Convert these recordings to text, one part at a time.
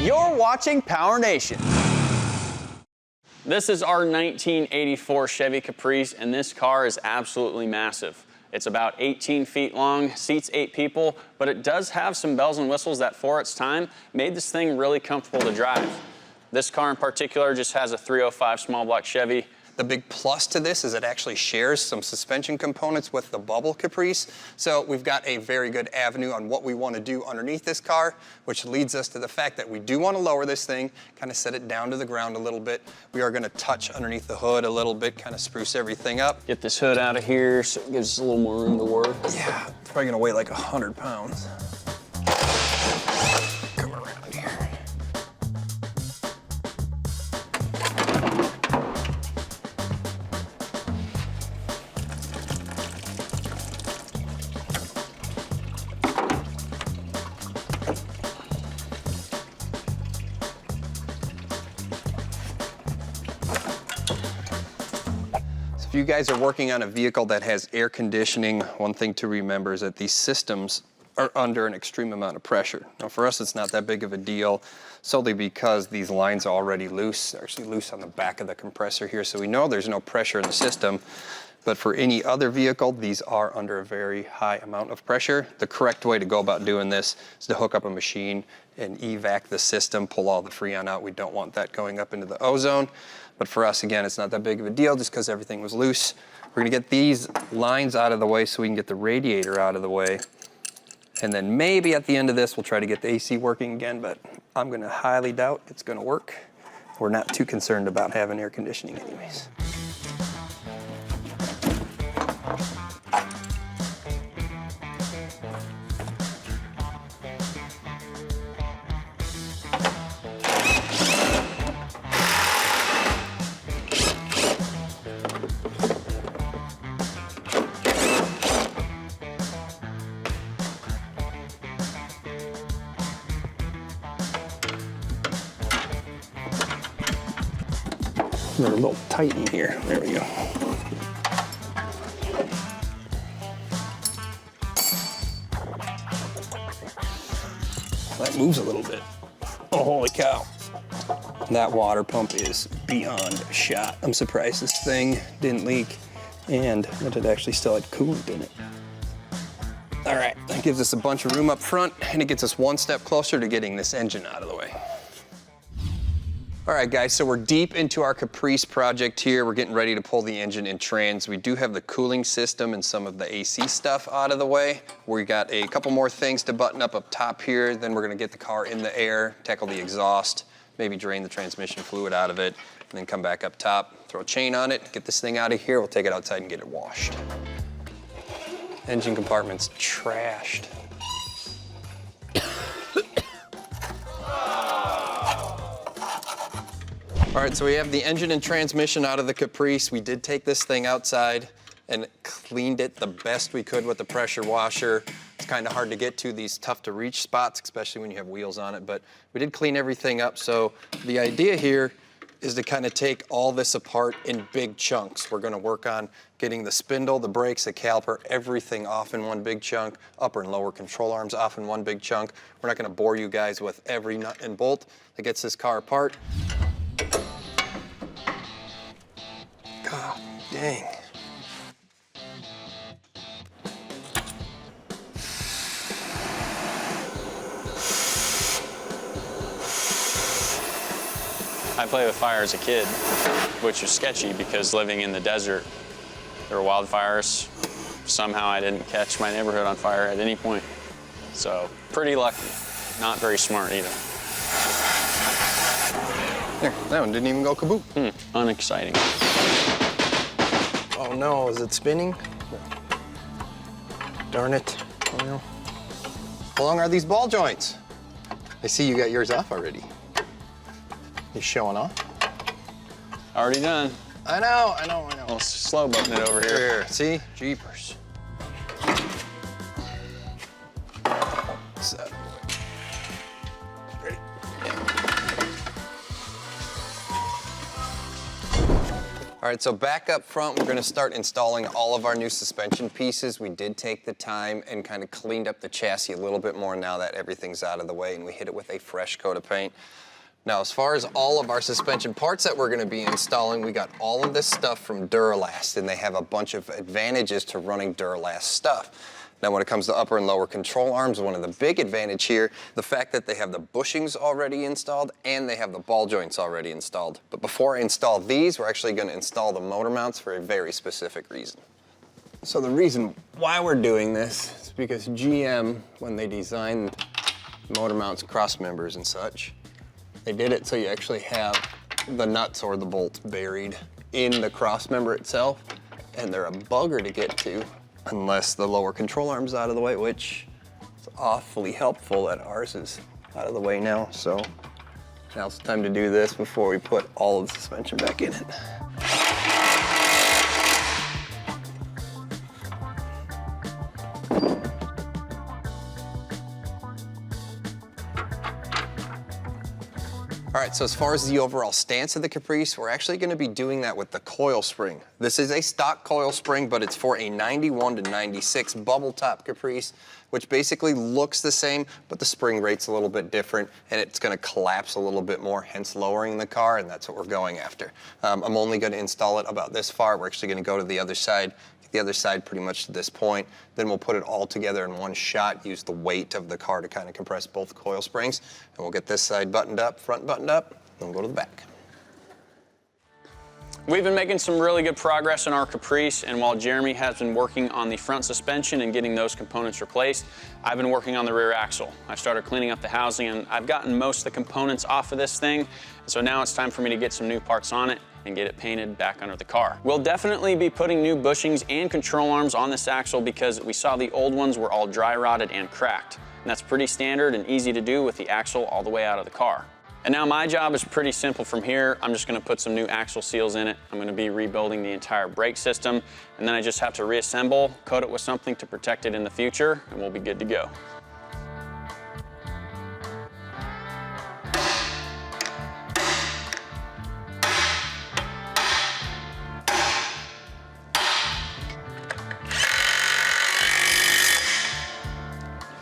You're watching PowerNation. This is our 1984 Chevy Caprice, and this car is absolutely massive. It's about 18 feet long, seats 8 people, but it does have some bells and whistles that for its time made this thing really comfortable to drive. This car in particular just has a 305 small block Chevy. The big plus to this is it actually shares some suspension components with the bubble Caprice. So we've got a very good avenue on what we want to do underneath this car, which leads us to the fact that we do want to lower this thing, kind of set it down to the ground a little bit. We are going to touch underneath the hood a little bit, kind of spruce everything up. Get this hood out of here so it gives us a little more room to work. Yeah, it's probably going to weigh like 100 pounds. Come around here. If you guys are working on a vehicle that has air conditioning, one thing to remember is that these systems are under an extreme amount of pressure. Now for us, it's not that big of a deal, solely because these lines are already loose. They're actually loose on the back of the compressor here, so we know there's no pressure in the system. But for any other vehicle, these are under a very high amount of pressure. The correct way to go about doing this is to hook up a machine and evac the system, pull all the Freon out. We don't want that going up into the ozone. But for us, again, it's not that big of a deal just because everything was loose. We're gonna get these lines out of the way so we can get the radiator out of the way. And then maybe at the end of this, we'll try to get the AC working again, but I'm gonna highly doubt it's gonna work. We're not too concerned about having air conditioning anyways. They're a little tight in here. There we go. That moves a little bit. Oh, holy cow. That water pump is beyond a shot. I'm surprised this thing didn't leak and that it actually still had coolant in it. All right, that gives us a bunch of room up front and it gets us one step closer to getting this engine out of the way. All right, guys, so we're deep into our Caprice project here. We're getting ready to pull the engine and trans. We do have the cooling system and some of the AC stuff out of the way. We got a couple more things to button up top here. Then we're gonna get the car in the air, tackle the exhaust, maybe drain the transmission fluid out of it, and then come back up top, throw a chain on it, get this thing out of here. We'll take it outside and get it washed. Engine compartment's trashed. All right, so we have the engine and transmission out of the Caprice. We did take this thing outside and cleaned it the best we could with the pressure washer. It's kind of hard to get to these tough to reach spots, especially when you have wheels on it, but we did clean everything up. So the idea here is to kind of take all this apart in big chunks. We're gonna work on getting the spindle, the brakes, the caliper, everything off in one big chunk, upper and lower control arms off in one big chunk. We're not gonna bore you guys with every nut and bolt that gets this car apart. God dang. I played with fire as a kid, which was sketchy because living in the desert, there were wildfires. Somehow I didn't catch my neighborhood on fire at any point. So pretty lucky, not very smart either. There, that one didn't even go kaboom. Unexciting. Oh no, is it spinning? Darn it. Oh, no. How long are these ball joints? I see you got yours off already. You showing off? Already done. I know. I'll slow button it over here. Here, see? Jeepers. So, ready? Yeah. All right, so back up front, we're gonna start installing all of our new suspension pieces. We did take the time and kind of cleaned up the chassis a little bit more now that everything's out of the way, and we hit it with a fresh coat of paint. Now, as far as all of our suspension parts that we're gonna be installing, we got all of this stuff from Duralast, and they have a bunch of advantages to running Duralast stuff. Now, when it comes to upper and lower control arms, one of the big advantage here, the fact that they have the bushings already installed and they have the ball joints already installed. But before I install these, we're actually gonna install the motor mounts for a very specific reason. So the reason why we're doing this is because GM, when they designed motor mounts, cross members and such, they did it so you actually have the nuts or the bolts buried in the cross member itself, and they're a bugger to get to unless the lower control arm's out of the way, which is awfully helpful that ours is out of the way now. So now's the time to do this before we put all of the suspension back in it. All right, so as far as the overall stance of the Caprice, we're actually gonna be doing that with the coil spring. This is a stock coil spring, but it's for a 91 to 96 bubble top Caprice, which basically looks the same, but the spring rate's a little bit different, and it's gonna collapse a little bit more, hence lowering the car, and that's what we're going after. I'm only gonna install it about this far. We're actually gonna go to the other side pretty much to this point. Then we'll put it all together in one shot, use the weight of the car to kind of compress both coil springs, and we'll get this side buttoned up, front buttoned up, then we'll go to the back. We've been making some really good progress in our Caprice, and while Jeremy has been working on the front suspension and getting those components replaced, I've been working on the rear axle. I started cleaning up the housing, and I've gotten most of the components off of this thing, so now it's time for me to get some new parts on it and get it painted back under the car. We'll definitely be putting new bushings and control arms on this axle because we saw the old ones were all dry rotted and cracked. And that's pretty standard and easy to do with the axle all the way out of the car. And now my job is pretty simple from here. I'm just gonna put some new axle seals in it. I'm gonna be rebuilding the entire brake system, and then I just have to reassemble, coat it with something to protect it in the future, and we'll be good to go.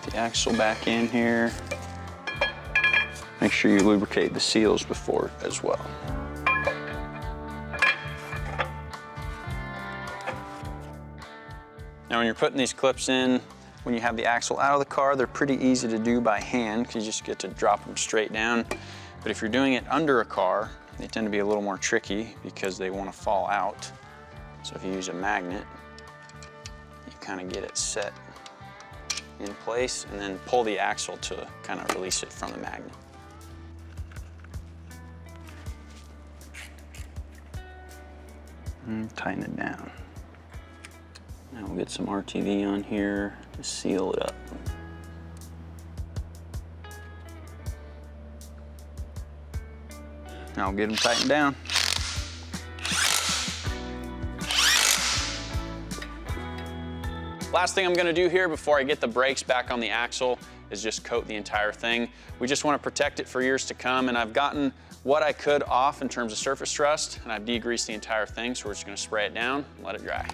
The axle back in here. Make sure you lubricate the seals before as well. Now when you're putting these clips in, when you have the axle out of the car, they're pretty easy to do by hand because you just get to drop them straight down. But if you're doing it under a car, they tend to be a little more tricky because they want to fall out. So if you use a magnet, you kind of get it set in place and then pull the axle to kind of release it from the magnet. And tighten it down. Now we'll get some RTV on here to seal it up. Now we'll get them tightened down. Last thing I'm gonna do here before I get the brakes back on the axle is just coat the entire thing. We just wanna protect it for years to come, and I've gotten what I could off in terms of surface rust, and I've degreased the entire thing, so we're just gonna spray it down and let it dry.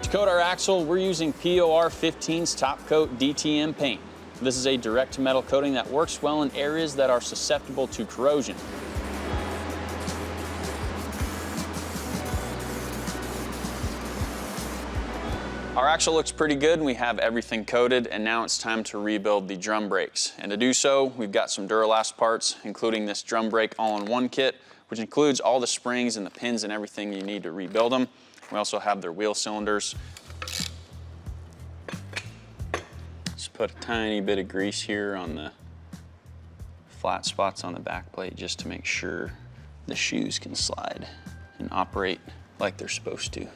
To coat our axle, we're using POR 15's Top Coat DTM paint. This is a direct metal coating that works well in areas that are susceptible to corrosion. Our axle looks pretty good, and we have everything coated, and now it's time to rebuild the drum brakes. And to do so, we've got some Duralast parts, including this drum brake all-in-one kit, which includes all the springs and the pins and everything you need to rebuild them. We also have their wheel cylinders. Just put a tiny bit of grease here on the flat spots on the back plate just to make sure the shoes can slide and operate like they're supposed to.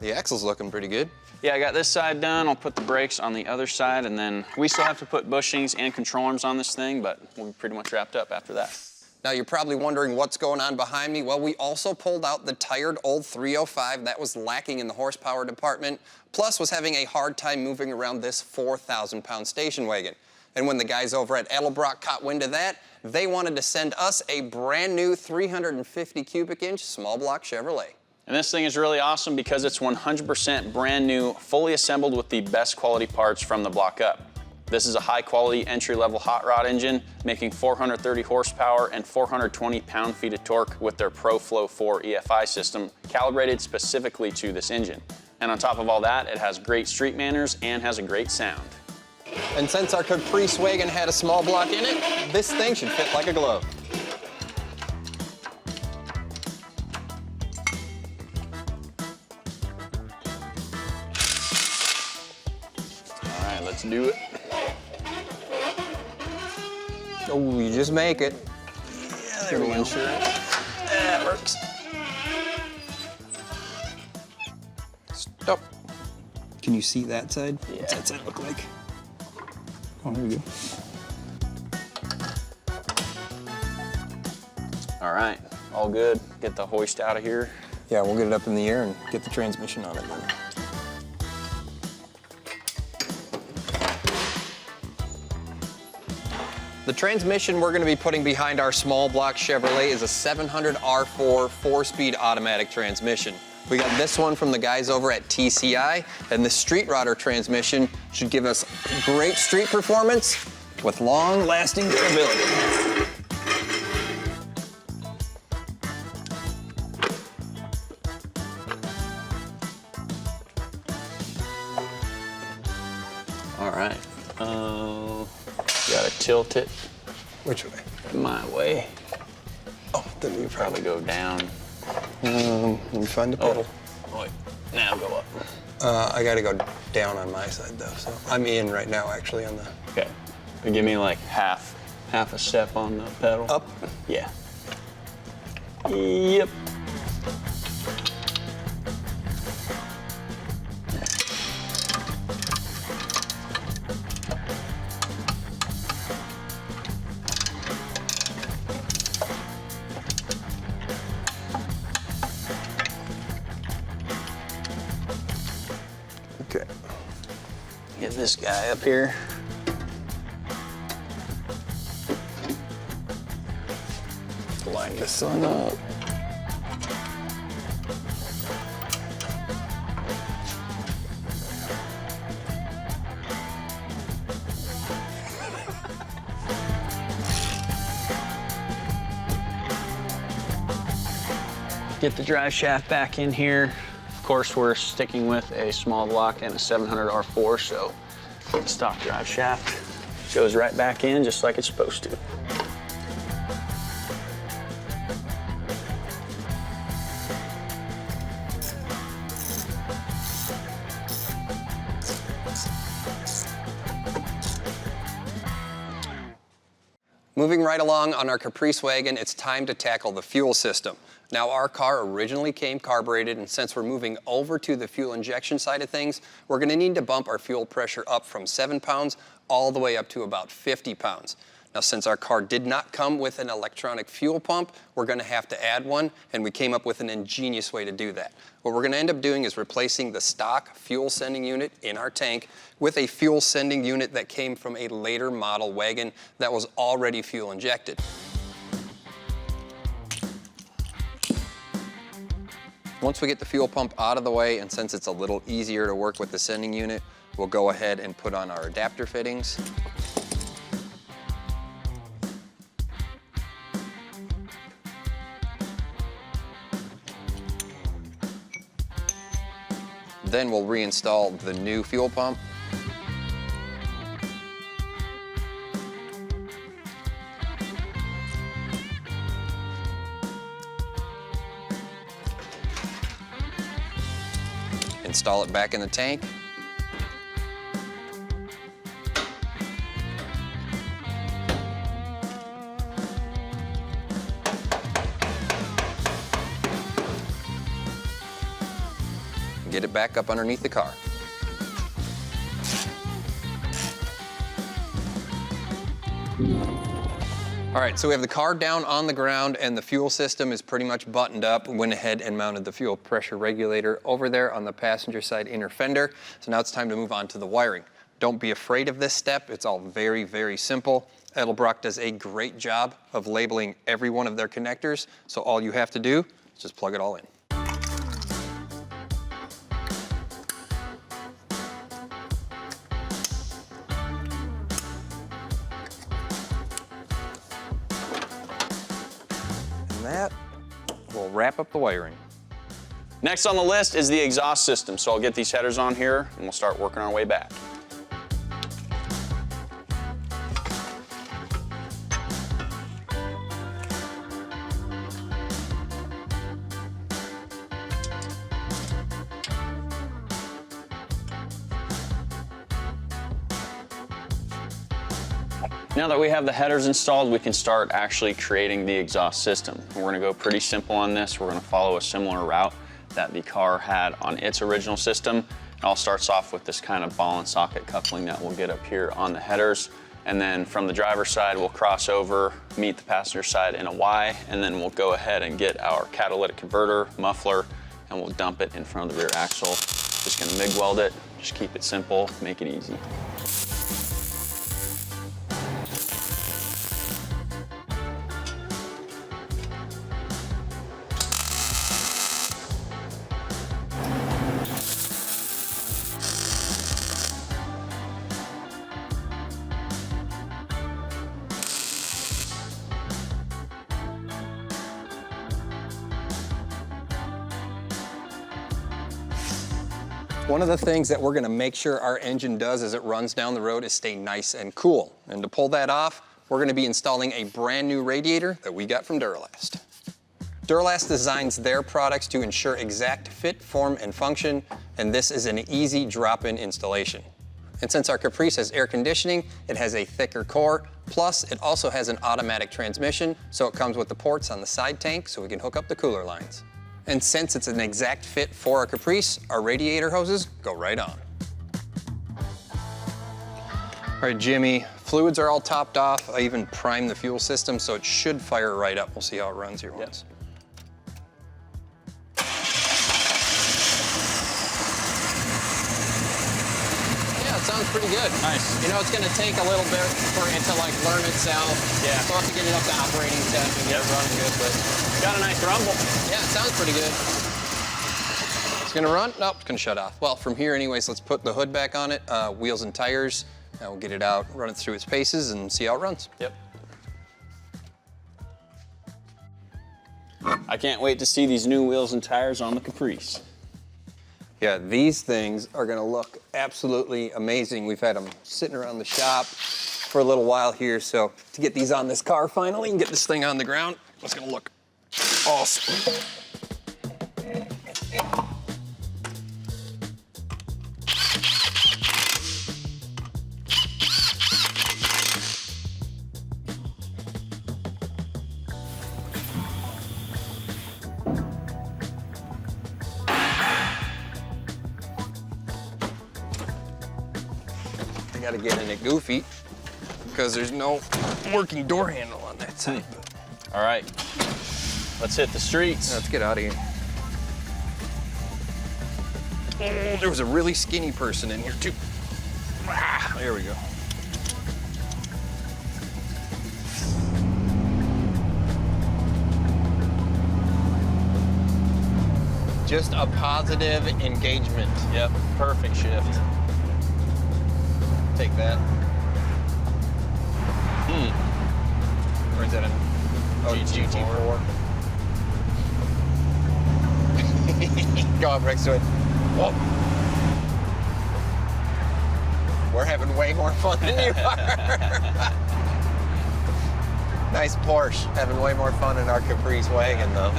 The axle's looking pretty good. Yeah, I got this side done. I'll put the brakes on the other side, and then we still have to put bushings and control arms on this thing, but we'll be pretty much wrapped up after that. Now you're probably wondering what's going on behind me. Well, we also pulled out the tired old 305 that was lacking in the horsepower department, plus was having a hard time moving around this 4,000-pound station wagon. And when the guys over at Edelbrock caught wind of that, they wanted to send us a brand new 350 cubic inch small block Chevrolet. And this thing is really awesome because it's 100% brand new, fully assembled with the best quality parts from the block up. This is a high quality entry-level hot rod engine, making 430 horsepower and 420 pound-feet of torque with their ProFlow 4 EFI system, calibrated specifically to this engine. And on top of all that, it has great street manners and has a great sound. And since our Caprice Wagon had a small block in it, this thing should fit like a glove. All right, let's do it. Oh, you just make it. Yeah, there we go. That works. Stop. Can you see that side? Yeah. What's that side look like? Oh, here we go. All right, all good. Get the hoist out of here. Yeah, we'll get it up in the air and get the transmission on it then. The transmission we're going to be putting behind our small block Chevrolet is a 700 R4 4-speed automatic transmission. We got this one from the guys over at TCI, and the Street Rodder transmission should give us great street performance with long-lasting durability. All right, gotta tilt it Which way? my way. Oh, then you Probably go down. let me find the pedal. Oh, wait, now go up. I gotta go down on my side though, so I'm in right now actually on the Okay, but give me like half a step on the pedal. up. Yeah. Yep. Okay. Get this guy up here. Line the sun up. Get the drive shaft back in here. Of course, we're sticking with a small block and a 700 R4, so the stock drive shaft goes right back in just like it's supposed to. Moving right along on our Caprice Wagon, it's time to tackle the fuel system. Now, our car originally came carbureted, and since we're moving over to the fuel injection side of things, we're going to need to bump our fuel pressure up from 7 pounds all the way up to about 50 pounds. Now, since our car did not come with an electronic fuel pump, we're going to have to add one, and we came up with an ingenious way to do that. What we're going to end up doing is replacing the stock fuel sending unit in our tank with a fuel sending unit that came from a later model wagon that was already fuel injected. Once we get the fuel pump out of the way, and since it's a little easier to work with the sending unit, we'll go ahead and put on our adapter fittings. Then we'll reinstall the new fuel pump. Install it back in the tank. Get it back up underneath the car. All right, so we have the car down on the ground and the fuel system is pretty much buttoned up. We went ahead and mounted the fuel pressure regulator over there on the passenger side inner fender. So now it's time to move on to the wiring. Don't be afraid of this step. It's all very, very simple. Edelbrock does a great job of labeling every one of their connectors. So all you have to do is just plug it all in. That will wrap up the wiring. Next on the list is the exhaust system. So I'll get these headers on here and we'll start working our way back. Now that we have the headers installed, we can start actually creating the exhaust system. We're gonna go pretty simple on this. We're gonna follow a similar route that the car had on its original system. It all starts off with this kind of ball and socket coupling that we'll get up here on the headers. And then from the driver's side, we'll cross over, meet the passenger side in a Y, and then we'll go ahead and get our catalytic converter, muffler, and we'll dump it in front of the rear axle. Just gonna MIG weld it, just keep it simple, make it easy. One of the things that we're gonna make sure our engine does as it runs down the road is stay nice and cool. And to pull that off, we're gonna be installing a brand new radiator that we got from Duralast. Duralast designs their products to ensure exact fit, form, and function, and this is an easy drop-in installation. And since our Caprice has air conditioning, it has a thicker core, plus it also has an automatic transmission, so it comes with the ports on the side tank so we can hook up the cooler lines. And since it's an exact fit for our Caprice, our radiator hoses go right on. All right, Jimmy, fluids are all topped off. I even primed the fuel system, so it should fire right up. We'll see how it runs here once. Yeah, it sounds pretty good. Nice. You know, it's gonna take a little bit for it to like learn itself. Yeah. So I'll have to get it up to operating temp and get it running good, but Got a nice rumble. yeah, it sounds pretty good. It's gonna run? Nope, it's gonna shut off. Well, from here anyways, let's put the hood back on it, wheels and tires, and we'll get it out, run it through its paces, and see how it runs. Yep. I can't wait to see these new wheels and tires on the Caprice. Yeah, these things are gonna look absolutely amazing. We've had them sitting around the shop for a little while here, so to get these on this car finally and get this thing on the ground, it's gonna look awesome. I gotta get in it goofy because there's no working door handle on that side. All right, let's hit the streets. Let's get out of here. Oh, there was a really skinny person in here too. Ah, there we go. Just a positive engagement. Yep, perfect shift. Take that. Or is that a GT4? Go up next to it. Whoa. We're having way more fun than you are. Nice Porsche. Having way more fun in our Caprice wagon, though.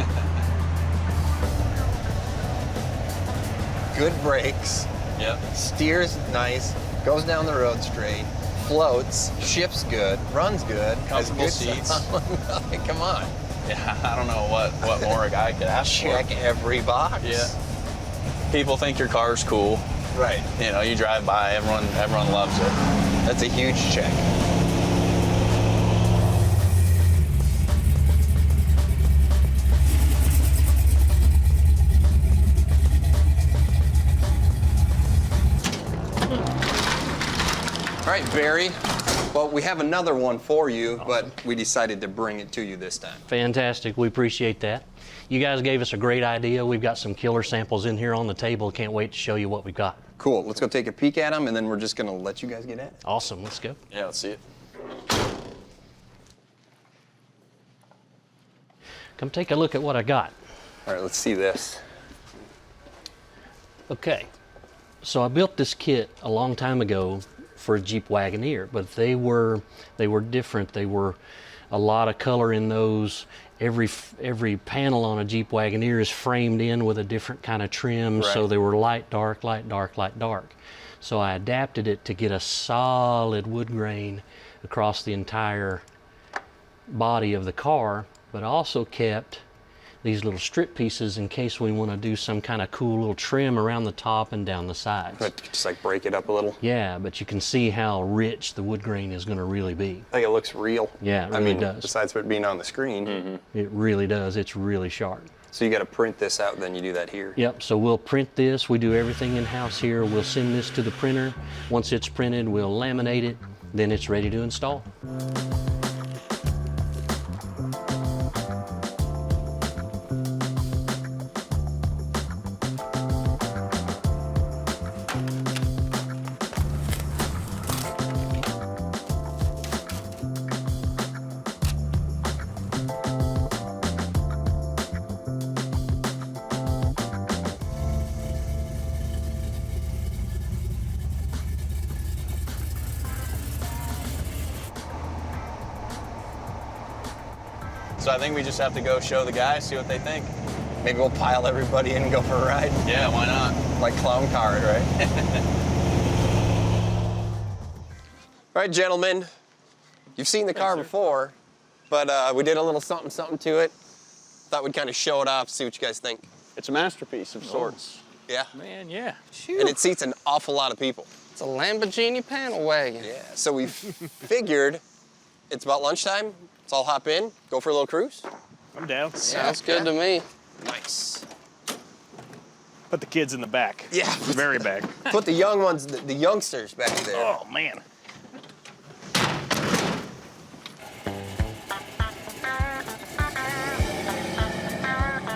Good brakes. Yep. Steers nice. Goes down the road straight. Floats. Shifts good. Runs good. Comfortable has good seats. Come on. Yeah, I don't know what more a guy could ask for. Check every box. Yeah. People think your car's cool. Right. You know, you drive by, everyone loves it. That's a huge check. Barry, well, we have another one for you, but we decided to bring it to you this time. Fantastic. We appreciate that. You guys gave us a great idea. We've got some killer samples in here on the table. Can't wait to show you what we've got. Cool. Let's go take a peek at them, and then we're just going to let you guys get at it. Awesome. Let's go. Yeah, let's see it. Come take a look at what I got. All right, let's see this. Okay. So I built this kit a long time ago for a Jeep Wagoneer, but they were different. They were a lot of color in those. Every panel on a Jeep Wagoneer is framed in with a different kind of trim, so they were light, dark, light, dark, light, dark. So I adapted it to get a solid wood grain across the entire body of the car, but also kept these little strip pieces in case we want to do some kind of cool little trim around the top and down the sides. But just like break it up a little. Yeah, but you can see how rich the wood grain is going to really be. I think it looks real. Yeah, it really does. Besides it being on the screen. It really does. It's really sharp. So you got to print this out, then you do that here. Yep, so we'll print this. We do everything in-house here. We'll send this to the printer. Once it's printed, we'll laminate it. Then it's ready to install. So I think we just have to go show the guys, see what they think. Maybe we'll pile everybody in and go for a ride. Yeah, why not? Like clown car, right? All right, gentlemen. You've seen the car before, but we did a little something to it. Thought we'd kind of show it off, see what you guys think. It's a masterpiece of sorts. Yeah. Man, yeah. And it seats an awful lot of people. It's a Lamborghini panel wagon. Yeah. So we figured it's about lunchtime. Let's all hop in, go for a little cruise. I'm down. Sounds good to me. Nice. Put the kids in the back. Yeah. Very back. Put the young ones, the youngsters back there. Oh, man.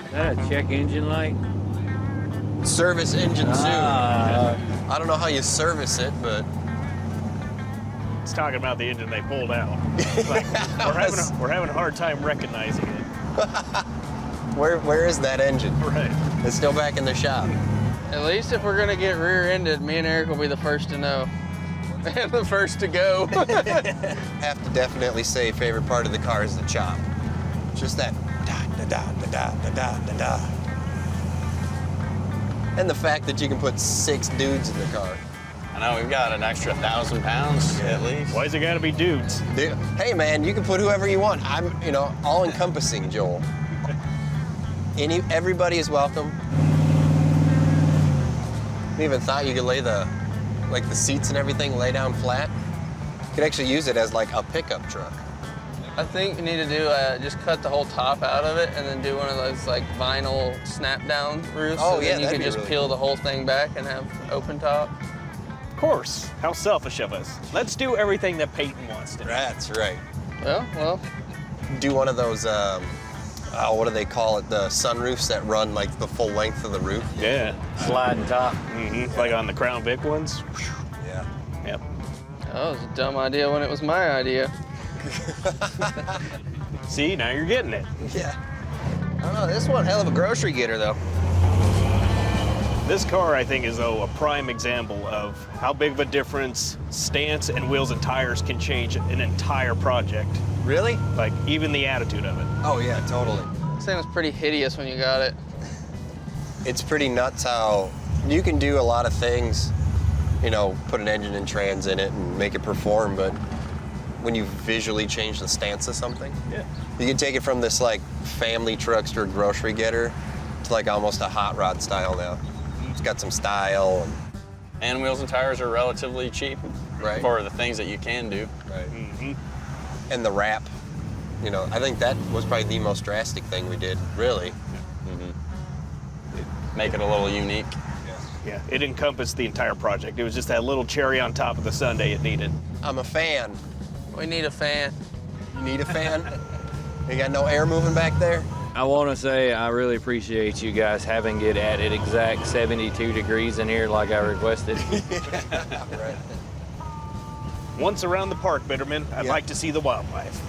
Is that a check engine light? Service engine soon. I don't know how you service it, but It's talking about the engine they pulled out. It's like, we're having a hard time recognizing it. where is that engine? Right. It's still back in the shop. At least if we're gonna get rear-ended, me and Eric will be the first to know. And the first to go. Have to definitely say favorite part of the car is the chop. Just that da-da-da-da-da-da-da-da. And the fact that you can put 6 dudes in the car. I know, we've got an extra 1,000 pounds at least. Why's it gotta be dudes? Dude, hey man, you can put whoever you want. I'm, all encompassing, Joel. Everybody is welcome. I even thought you could lay the seats and everything lay down flat. You could actually use it as like a pickup truck. I think you need to do just cut the whole top out of it and then do one of those like vinyl snap down roofs. Oh, so yeah, then you that'd can be just really peel cool. the whole thing back and have open top. Of course. How selfish of us. Let's do everything that Peyton wants to do. That's right. Well, Do one of those, what do they call it? The sunroofs that run like the full length of the roof. Yeah. Sliding top. Mm-hmm. Like on the Crown Vic ones. Yeah. Yep. that was a dumb idea when it was my idea. See, now you're getting it. Yeah. I don't know, this is one hell of a grocery getter though. This car, I think, is a prime example of how big of a difference stance and wheels and tires can change an entire project. Really? Like, even the attitude of it. Oh yeah, totally. This thing was pretty hideous when you got it. It's pretty nuts how you can do a lot of things, put an engine and trans in it and make it perform, but when you visually change the stance of something, Yeah. you can take it from this like family truckster grocery getter to like almost a hot rod style now. It's got some style. And wheels and tires are relatively cheap Right. for the things that you can do. Right. Mm-hmm. And the wrap, I think that was probably the most drastic thing we did, really. Make it a little unique. Yeah, it encompassed the entire project. It was just that little cherry on top of the sundae it needed. I'm a fan. We need a fan. You need a fan? You got no air moving back there? I want to say I really appreciate you guys having it at an exact 72 degrees in here like I requested. Right. Once around the park, Bitterman, I'd Yeah. like to see the wildlife.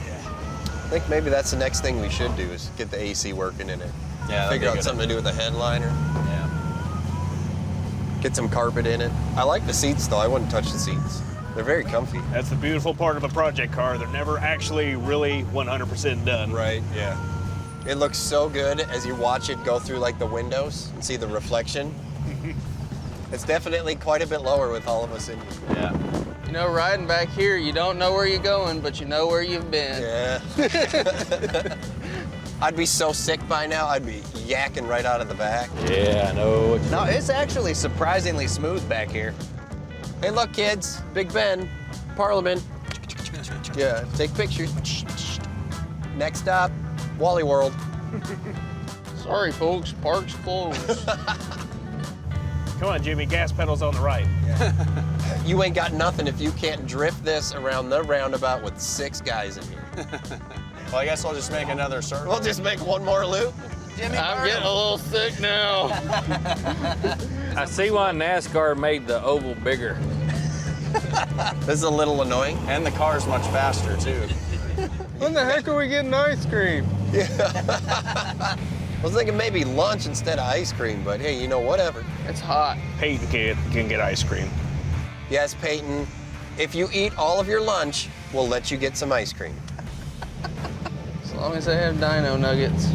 I think maybe that's the next thing we should do is get the AC working in it. Yeah, that'd Figure be out good. something to do with the headliner. Yeah. Get some carpet in it. I like the seats though. I wouldn't touch the seats. They're very comfy. That's the beautiful part of a project car. They're never actually really 100% done. Right, yeah. It looks so good as you watch it go through like the windows and see the reflection. It's definitely quite a bit lower with all of us in here. Yeah. You know, riding back here, you don't know where you're going, but you know where you've been. Yeah. I'd be so sick by now, I'd be yakking right out of the back. Yeah, I know what No, it's actually surprisingly smooth back here. Hey, look, kids, Big Ben, Parliament. Yeah, take pictures. Next stop, Wally World. Sorry, folks, park's closed. Come on, Jimmy, gas pedals on the right. You ain't got nothing if you can't drift this around the roundabout with 6 guys in here. Well, I guess I'll just make another circle. We'll just make one more loop. I'm getting a little sick now. I see why NASCAR made the oval bigger. This is a little annoying. And the car's much faster, too. When the heck are we getting ice cream? I was thinking maybe lunch instead of ice cream, but hey, you know, whatever. It's hot. Peyton can get ice cream. Yes, Peyton, if you eat all of your lunch, we'll let you get some ice cream. As long as they have dino nuggets.